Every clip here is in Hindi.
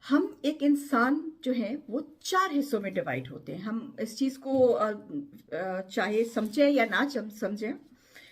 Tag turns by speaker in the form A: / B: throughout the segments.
A: हम एक इंसान जो है वो 4 हिस्सों में डिवाइड होते हैं। हम इस चीज़ को चाहे समझें या ना समझें,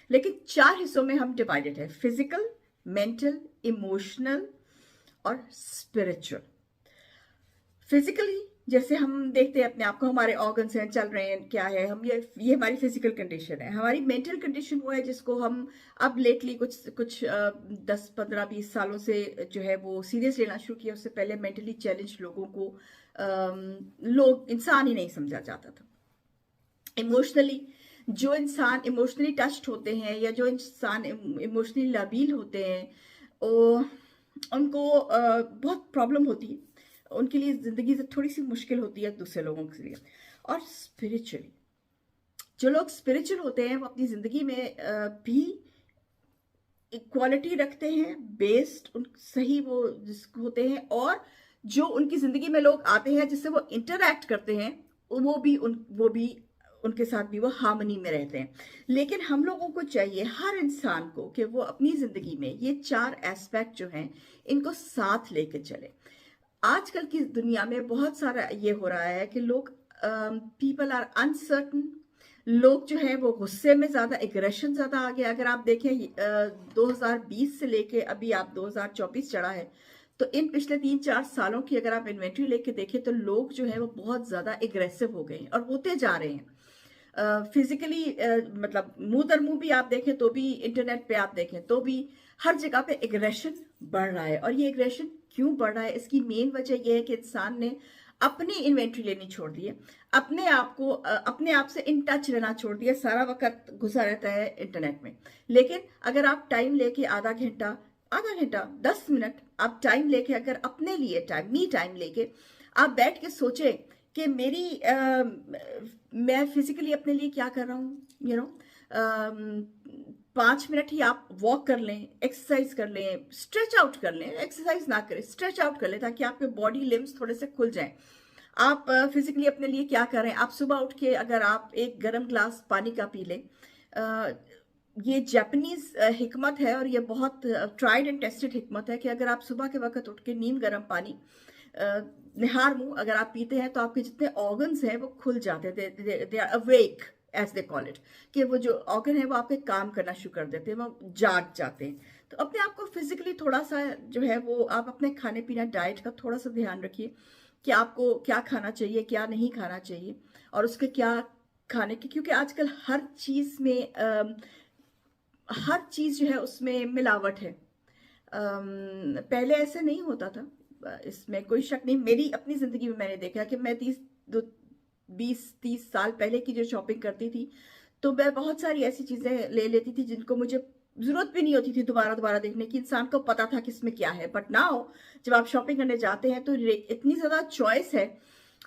A: लेकिन 4 हिस्सों में हम डिवाइडेड है: फिजिकल, मेंटल, इमोशनल और स्पिरिचुअल। फिजिकली जैसे हम देखते हैं अपने आप को, हमारे ऑर्गन्स हैं, चल रहे हैं, क्या है, हम ये हमारी फिजिकल कंडीशन है। हमारी मेंटल कंडीशन वो है जिसको हम अब लेटली कुछ कुछ 10 15 20 सालों से जो है वो सीरियस लेना शुरू किया। उससे पहले मेंटली चैलेंज लोगों को लोग इंसान ही नहीं समझा जाता था। इमोशनली, जो इंसान इमोशनली टच्ड होते हैं या जो इंसान इमोशनली लबील होते हैं, वो उनको बहुत प्रॉब्लम होती है। उनके लिए ज़िंदगी से थोड़ी सी मुश्किल होती है दूसरे लोगों के लिए। और स्पिरिचुअली, जो लोग स्पिरिचुअल होते हैं वो अपनी ज़िंदगी में भी इक्वालिटी रखते हैं, बेस्ड उन सही वो होते हैं, और जो उनकी ज़िंदगी में लोग आते हैं जिससे वो इंटरैक्ट करते हैं, वो भी उनके साथ भी वो हार्मनी में रहते हैं। लेकिन हम लोगों को चाहिए, हर इंसान को, कि वो अपनी ज़िंदगी में ये 4 एस्पेक्ट जो हैं इनको साथ लेके चले। आजकल की दुनिया में बहुत सारा ये हो रहा है कि लोग, पीपल आर अनसर्टन। लोग जो है वो गुस्से में ज्यादा, एग्रेशन ज्यादा आ गया। अगर आप देखें 2020 से लेके अभी आप 2024 चढ़ा है, तो इन पिछले 3 4 सालों की अगर आप इन्वेंट्री लेके देखें तो लोग जो है वो बहुत ज्यादा एग्रेसिव हो गए हैं और होते जा रहे हैं। फिजिकली मतलब मुंह दर मुंह भी आप देखें तो भी, इंटरनेट पे आप देखें तो भी, हर जगह पे एग्रेशन बढ़ रहा है। और ये एग्रेशन क्यों बढ़ रहा है, इसकी मेन वजह यह है कि इंसान ने अपनी इन्वेंट्री लेनी छोड़ दी है, अपने आप को अपने आप से इन टच रहना छोड़ दिया। सारा वक्त घुसा रहता है इंटरनेट में। लेकिन अगर आप टाइम लेके आधा घंटा 10 मिनट आप टाइम लेके, अगर अपने लिए टाइम, मी टाइम लेके आप बैठ के सोचें कि मैं फिजिकली अपने लिए क्या कर रहा हूँ, 5 मिनट ही आप वॉक कर लें, एक्सरसाइज कर लें, स्ट्रेच आउट कर लें, एक्सरसाइज ना करें, स्ट्रेच आउट कर लें ताकि आपके बॉडी लिम्स थोड़े से खुल जाएं। आप फिजिकली अपने लिए क्या कर रहे हैं? आप सुबह उठ के अगर आप एक गर्म ग्लास पानी का पी लें, अ, ये जापानीज हिकमत है और ये बहुत ट्राइड एंड टेस्टेड हिकमत है कि अगर आप सुबह के वक्त उठ के नीम गर्म पानी निहार मुंह अगर आप पीते हैं तो आपके जितने ऑर्गन्स हैं वो खुल जाते हैं, they are awake as they call it, कि वो जो ऑर्गन है वो आपके काम करना शुरू कर देते हैं, वो जाग जाते हैं। तो अपने आप को फिजिकली थोड़ा सा जो है वो, आप अपने खाने पीना, डाइट का थोड़ा सा ध्यान रखिए कि आपको क्या खाना चाहिए, क्या नहीं खाना चाहिए, और उसके क्या खाने की, क्योंकि आजकल हर चीज में हर चीज जो है उसमें मिलावट है। पहले ऐसे नहीं होता था, इसमें कोई शक नहीं। मेरी अपनी जिंदगी में मैंने देखा कि मैं 20 30 साल पहले की जो शॉपिंग करती थी, तो मैं बहुत सारी ऐसी चीजें ले लेती थी जिनको मुझे जरूरत भी नहीं होती थी दोबारा दोबारा देखने की। इंसान को पता था कि इसमें क्या है। बट नाउ जब आप शॉपिंग करने जाते हैं तो इतनी ज्यादा चॉइस है,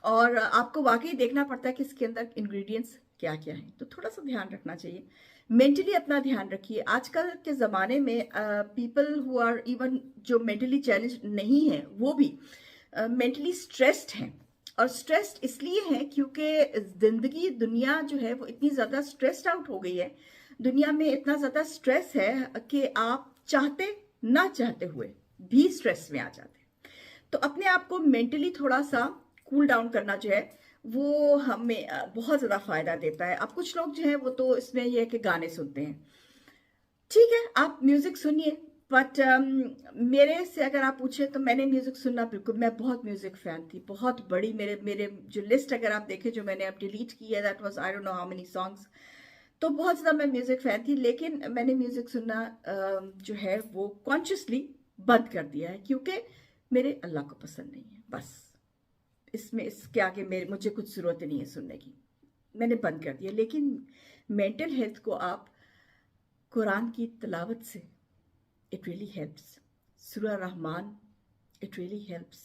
A: और आपको वाकई देखना पड़ता है कि इसके अंदर इंग्रेडिएंट्स क्या क्या है। तो थोड़ा सा ध्यान रखना चाहिए। मेंटली अपना ध्यान रखिए। आजकल के ज़माने में पीपल हु आर इवन, जो मेंटली चैलेंज नहीं है वो भी मेंटली स्ट्रेस्ड हैं। और स्ट्रेस्ड इसलिए हैं क्योंकि जिंदगी, दुनिया जो है वो इतनी ज़्यादा स्ट्रेस्ड आउट हो गई है। दुनिया में इतना ज़्यादा स्ट्रेस है कि आप चाहते ना चाहते हुए भी स्ट्रेस में आ जाते हैं। तो अपने आप को मेंटली थोड़ा सा कूल डाउन करना जो है वो हमें बहुत ज्यादा फायदा देता है। अब कुछ लोग जो है वो तो इसमें ये है कि गाने सुनते हैं, ठीक है, आप म्यूजिक सुनिए। बट मेरे से अगर आप पूछे तो मैंने म्यूजिक सुनना, बिल्कुल, मैं बहुत म्यूजिक फैन थी, बहुत बड़ी। मेरे मेरे जो लिस्ट अगर आप देखें जो मैंने अब डिलीट की है, that was I don't know how many songs. तो बहुत ज़्यादा मैं म्यूज़िक फ़ैन थी, लेकिन मैंने म्यूज़िक सुनना जो है वो कॉन्शियसली बंद कर दिया है, क्योंकि मेरे अल्लाह को पसंद नहीं है। बस इसमें इसके आगे मेरे मुझे कुछ ज़रूरत नहीं है सुनने की, मैंने बंद कर दिया। लेकिन मेंटल हेल्थ को आप कुरान की तिलावत से, इट रियली हेल्प्स। सूरह रहमान, इट रियली हेल्प्स।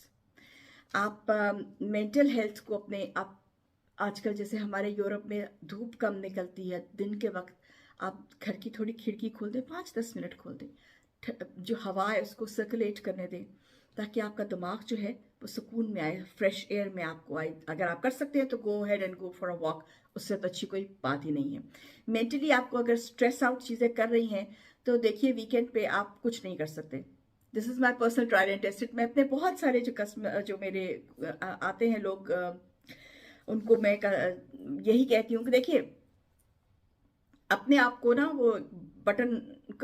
A: आप मेंटल हेल्थ को अपने आप, आजकल जैसे हमारे यूरोप में धूप कम निकलती है दिन के वक्त, आप घर की थोड़ी खिड़की खोल दें, 5 10 मिनट खोल दें, जो हवा है उसको सर्कुलेट करने दें, ताकि आपका दिमाग जो है वो सुकून में आए, फ्रेश एयर में आपको आए। अगर आप कर सकते हैं तो go ahead and go for a walk, उससे तो अच्छी कोई बात ही नहीं है। मेंटली आपको अगर स्ट्रेस आउट चीज़ें कर रही हैं तो देखिए, वीकेंड पे आप कुछ नहीं कर सकते, this is my personal trial and tested. मैं अपने बहुत सारे जो कस्टमर जो मेरे आते हैं लोग, उनको मैं यही कहती हूँ कि देखिए, अपने आप को ना वो बटन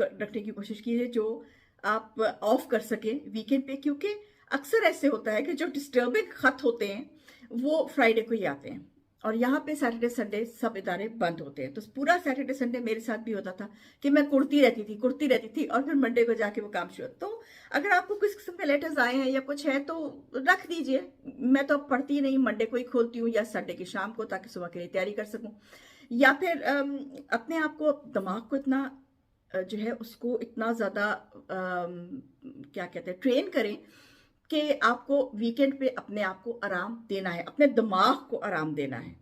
A: रखने की कोशिश कीजिए जो आप ऑफ कर सके वीकेंड पे, क्योंकि अक्सर ऐसे होता है कि जो डिस्टर्बिंग खत होते हैं वो फ्राइडे को ही आते हैं, और यहाँ पे सैटरडे संडे सब इदारे बंद होते हैं। तो पूरा सैटरडे संडे मेरे साथ भी होता था कि मैं कुड़ती रहती थी और फिर मंडे को जाके वो काम शुरू। तो अगर आपको किस किस्म के लेटर्स आए हैं या कुछ है तो रख दीजिए। मैं तो पढ़ती नहीं, मंडे को ही खोलती हूँ या संडे की शाम को, ताकि सुबह के लिए तैयारी कर सकूँ। या फिर अपने आप को, दिमाग को इतना जो है उसको इतना ज़्यादा क्या कहते हैं, ट्रेन करें कि आपको वीकेंड पे अपने आप को आराम देना है, अपने दिमाग को आराम देना है।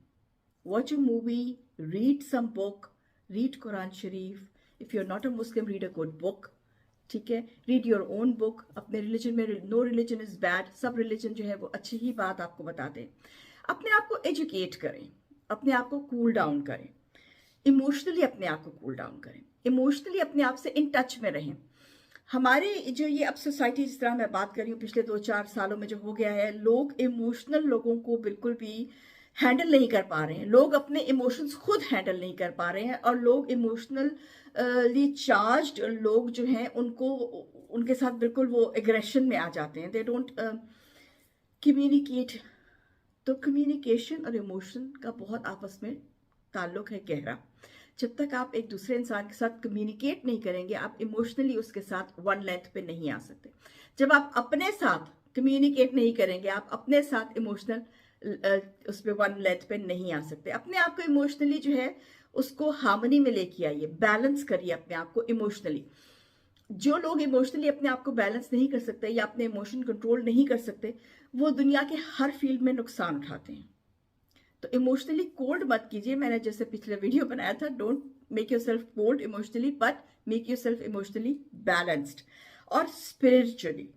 A: Watch a movie, read some book, read Quran Sharif, if you are not a Muslim read a good book, ठीक है। Read your own book. अपने रिलीजन में नो रिलीजन इज बैड, सब रिलीजन जो है वो अच्छी ही बात आपको बताते हैं। अपने आप को एजुकेट करें, अपने आप को कूल डाउन करें, इमोशनली अपने आप को कूल डाउन करें, इमोशनली अपने आप से इन टच में रहें। हमारे जो ये अब सोसाइटी, जिस तरह मैं बात कर रही हूँ पिछले 2-4 सालों में जो हो गया है, लोग इमोशनल लोगों को बिल्कुल भी हैंडल नहीं कर पा रहे हैं। लोग अपने इमोशंस खुद हैंडल नहीं कर पा रहे हैं, और लोग इमोशनली चार्ज्ड लोग जो हैं उनको, उनके साथ बिल्कुल वो एग्रेशन में आ जाते हैं। They don't communicate. तो कम्युनिकेशन और इमोशन का बहुत आपस में ताल्लुक है गहरा। जब तक आप एक दूसरे इंसान के साथ कम्युनिकेट नहीं करेंगे, आप इमोशनली उसके साथ वन लेंथ पे नहीं आ सकते। जब आप अपने साथ कम्युनिकेट नहीं करेंगे, आप अपने साथ इमोशनल उस पर वन लेंथ पे नहीं आ सकते। अपने आप को इमोशनली जो है उसको हार्मनी में लेके आइए, बैलेंस करिए अपने आप को इमोशनली। जो लोग इमोशनली अपने आप को बैलेंस नहीं कर सकते या अपने इमोशन कंट्रोल नहीं कर सकते, वो दुनिया के हर फील्ड में नुकसान उठाते हैं। तो इमोशनली कोल्ड मत कीजिए। मैंने जैसे पिछले वीडियो बनाया था, don't make yourself cold emotionally, but make yourself emotionally balanced. और spiritually,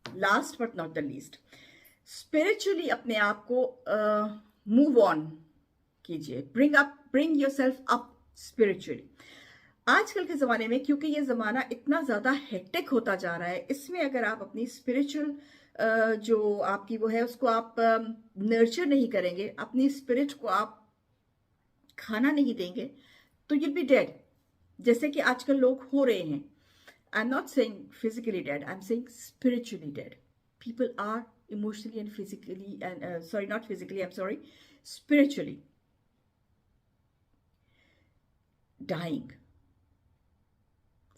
A: last but not the least, spiritually अपने आप को मूव ऑन कीजिए, bring yourself up spiritually. आजकल के ज़माने में, क्योंकि ये ज़माना इतना ज़्यादा हेक्टिक होता जा रहा है, इसमें अगर आप अपनी स्पिरिचुअल जो आपकी वो है उसको आप नर्चर नहीं करेंगे, अपनी स्पिरिट को आप खाना नहीं देंगे, तो यू बी डेड, जैसे कि आजकल लोग हो रहे हैं। I am not saying physically dead, I am saying spiritually dead. People are emotionally and physically and sorry, not physically, I am sorry, spiritually dying.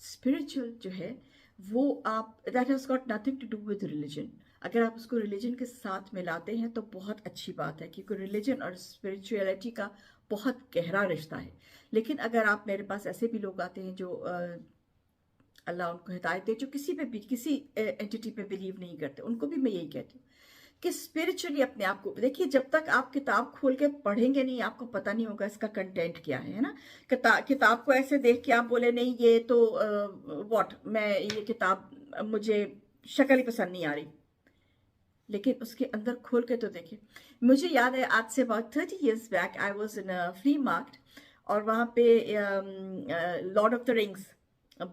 A: Spiritual जो है वो आप, that has got nothing to do with religion. अगर आप उसको रिलीजन के साथ मिलाते हैं तो बहुत अच्छी बात है, क्योंकि रिलीजन और स्पिरिचुअलिटी का बहुत गहरा रिश्ता है। लेकिन अगर आप, मेरे पास ऐसे भी लोग आते हैं जो अल्लाह उनको हिदायत दे, जो किसी पे भी, किसी एंटिटी पे बिलीव नहीं करते, उनको भी मैं यही कहती हूँ कि स्पिरिचुअली अपने आप को देखिए। जब तक आप किताब खोल के पढ़ेंगे नहीं, आपको पता नहीं होगा इसका कंटेंट क्या है ना। किताब को ऐसे देख के आप बोले नहीं ये तो व्हाट, मैं ये किताब, मुझे शक्ल ही पसंद नहीं आ रही, लेकिन उसके अंदर खोल के तो देखिए। मुझे याद है आज say about 30 years back I was in a flea market, और वहाँ पे Lord of the rings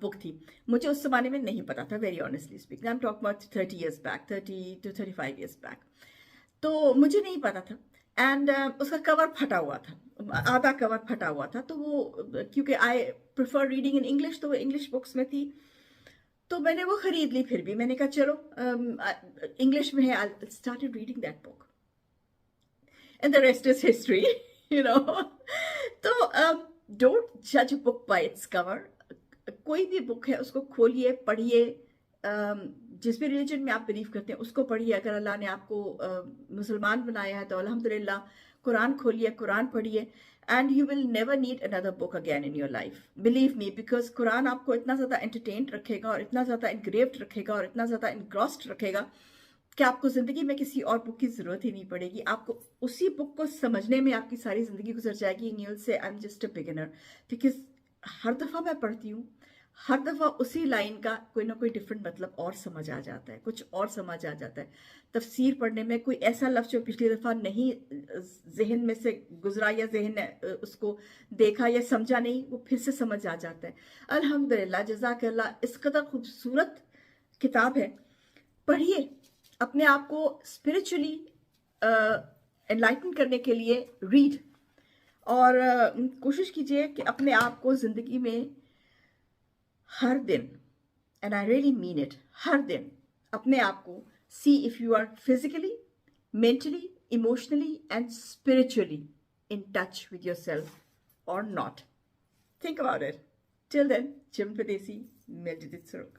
A: book थी। मुझे उस जमाने में नहीं पता था, very honestly speaking, I am talking about 30 years back, 30 to 35 years back. तो मुझे नहीं पता था, एंड उसका कवर फटा हुआ था, आधा कवर फटा हुआ था। तो वो, क्योंकि I prefer reading in English, तो वो इंग्लिश बुक्स में थी, तो मैंने वो खरीद ली। फिर भी मैंने कहा चलो इंग्लिश में है, I started reading that book and the rest is history, you know. तो डोंट जज a book by its cover. कोई भी बुक है उसको खोलिए, पढ़िए, जिस भी रिलीजन में आप बिलीव करते हैं उसको पढ़िए। अगर अल्लाह ने आपको मुसलमान बनाया है तो अल्हम्दुलिल्लाह, कुरान खोलिए, कुरान पढ़िए, and you will never need another book again in your life, believe me, because Quran आपको इतना ज़्यादा एंटरटेन्ड रखेगा और इतना ज़्यादा इनग्रेव्ड रखेगा और इतना ज़्यादा इनग्रॉस्ड रखेगा कि आपको ज़िंदगी में किसी और बुक की ज़रूरत ही नहीं पड़ेगी। आपको उसी बुक को समझने में आपकी सारी ज़िंदगी गुजर जाएगी, and you will say I'm just a beginner. Because हर दफ़ा मैं पढ़ती हूँ, हर दफ़ा उसी लाइन का कोई ना कोई डिफरेंट मतलब और समझ आ जाता है, कुछ और समझ आ जाता है। तफसीर पढ़ने में कोई ऐसा लफ्ज़ जो पिछली दफ़ा नहीं जहन में से गुजरा या जहन ने उसको देखा या समझा नहीं, वो फिर से समझ आ जाता है। अल्हम्दुलिल्लाह, जज़ाकल्लाह। इस कदर खूबसूरत किताब है, पढ़िए। अपने आप को स्पिरिचुअली एनलाइटन करने के लिए रीड, और कोशिश कीजिए कि अपने आप को ज़िंदगी में हर दिन, and I really mean it, हर दिन अपने आप को see if you are physically, mentally, emotionally, and spiritually in touch with yourself or not. Think about it. Till then, Jim Padesi, Meldit Suruk.